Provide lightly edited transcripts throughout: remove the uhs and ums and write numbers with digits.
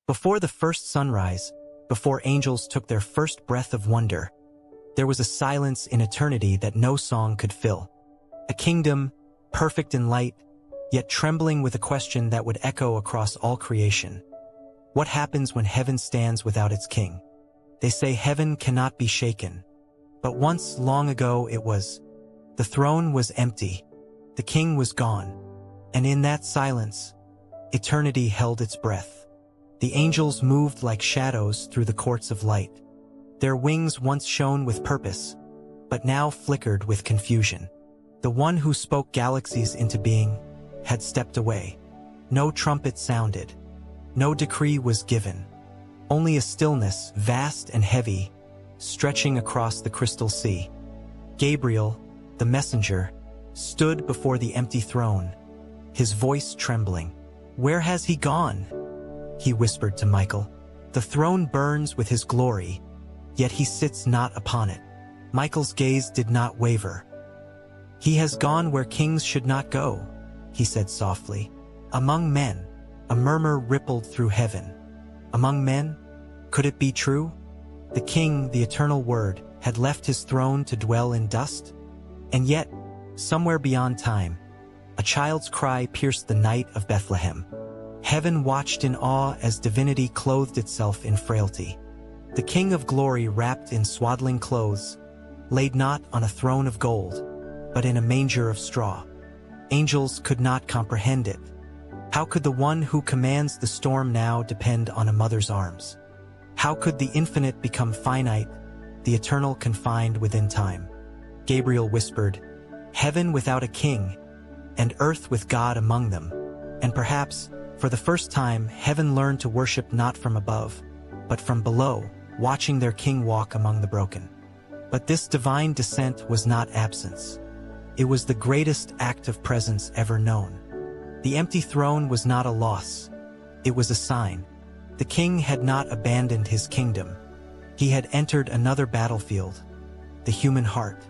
Before the first sunrise, before angels took their first breath of wonder, there was a silence in eternity that no song could fill. A kingdom, perfect in light, yet trembling with a question that would echo across all creation. What happens when heaven stands without its king? They say heaven cannot be shaken. But once, long ago, it was. The throne was empty. The king was gone. And in that silence, eternity held its breath. The angels moved like shadows through the courts of light. Their wings once shone with purpose, but now flickered with confusion. The one who spoke galaxies into being had stepped away. No trumpet sounded. No decree was given. Only a stillness, vast and heavy, stretching across the crystal sea. Gabriel, the messenger, stood before the empty throne, his voice trembling. "Where has he gone?" he whispered to Michael. "The throne burns with his glory, yet he sits not upon it." Michael's gaze did not waver. "He has gone where kings should not go," he said softly. "Among men." A murmur rippled through heaven. Among men? Could it be true? The king, the eternal word, had left his throne to dwell in dust? And yet, somewhere beyond time, a child's cry pierced the night of Bethlehem. Heaven watched in awe as divinity clothed itself in frailty. The King of glory, wrapped in swaddling clothes, laid not on a throne of gold, but in a manger of straw. Angels could not comprehend it. How could the one who commands the storm now depend on a mother's arms? How could the infinite become finite, the eternal confined within time? Gabriel whispered, "Heaven without a king, and earth with God among them." And perhaps, for the first time, heaven learned to worship not from above, but from below, watching their king walk among the broken. But this divine descent was not absence. It was the greatest act of presence ever known. The empty throne was not a loss. It was a sign. The king had not abandoned his kingdom. He had entered another battlefield, the human heart.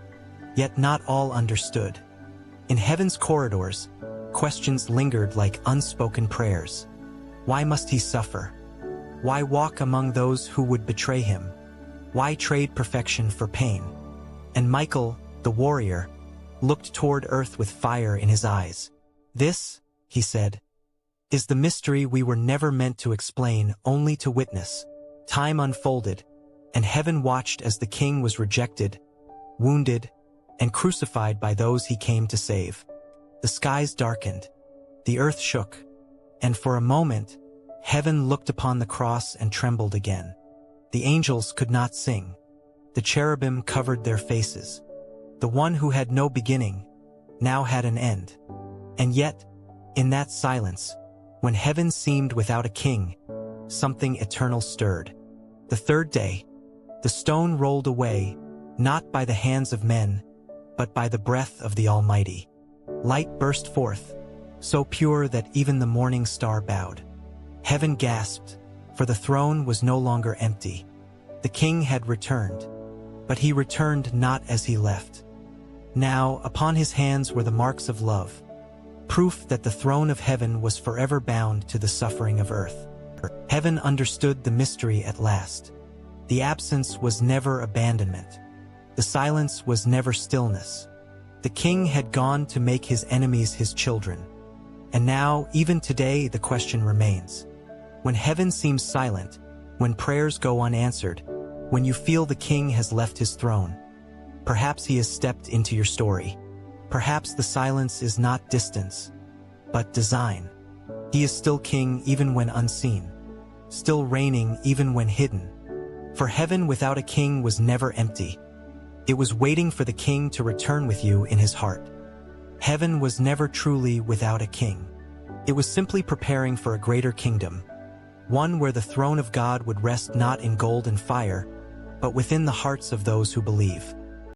Yet not all understood. In heaven's corridors, questions lingered like unspoken prayers. Why must he suffer? Why walk among those who would betray him? Why trade perfection for pain? And Michael, the warrior, looked toward earth with fire in his eyes. "This," he said, "is the mystery we were never meant to explain, only to witness." Time unfolded, and heaven watched as the king was rejected, wounded, and crucified by those he came to save. The skies darkened, the earth shook, and for a moment, heaven looked upon the cross and trembled again. The angels could not sing. The cherubim covered their faces. The one who had no beginning now had an end. And yet, in that silence, when heaven seemed without a king, something eternal stirred. The third day, the stone rolled away, not by the hands of men, but by the breath of the Almighty. Light burst forth, so pure that even the morning star bowed. Heaven gasped, for the throne was no longer empty. The king had returned, but he returned not as he left. Now, upon his hands were the marks of love, proof that the throne of heaven was forever bound to the suffering of earth. Heaven understood the mystery at last. The absence was never abandonment. The silence was never stillness. The king had gone to make his enemies his children. And now, even today, the question remains. When heaven seems silent, when prayers go unanswered, when you feel the king has left his throne, perhaps he has stepped into your story. Perhaps the silence is not distance, but design. He is still king even when unseen, still reigning even when hidden. For heaven without a king was never empty. It was waiting for the king to return with you in his heart. Heaven was never truly without a king. It was simply preparing for a greater kingdom, one where the throne of God would rest not in gold and fire, but within the hearts of those who believe.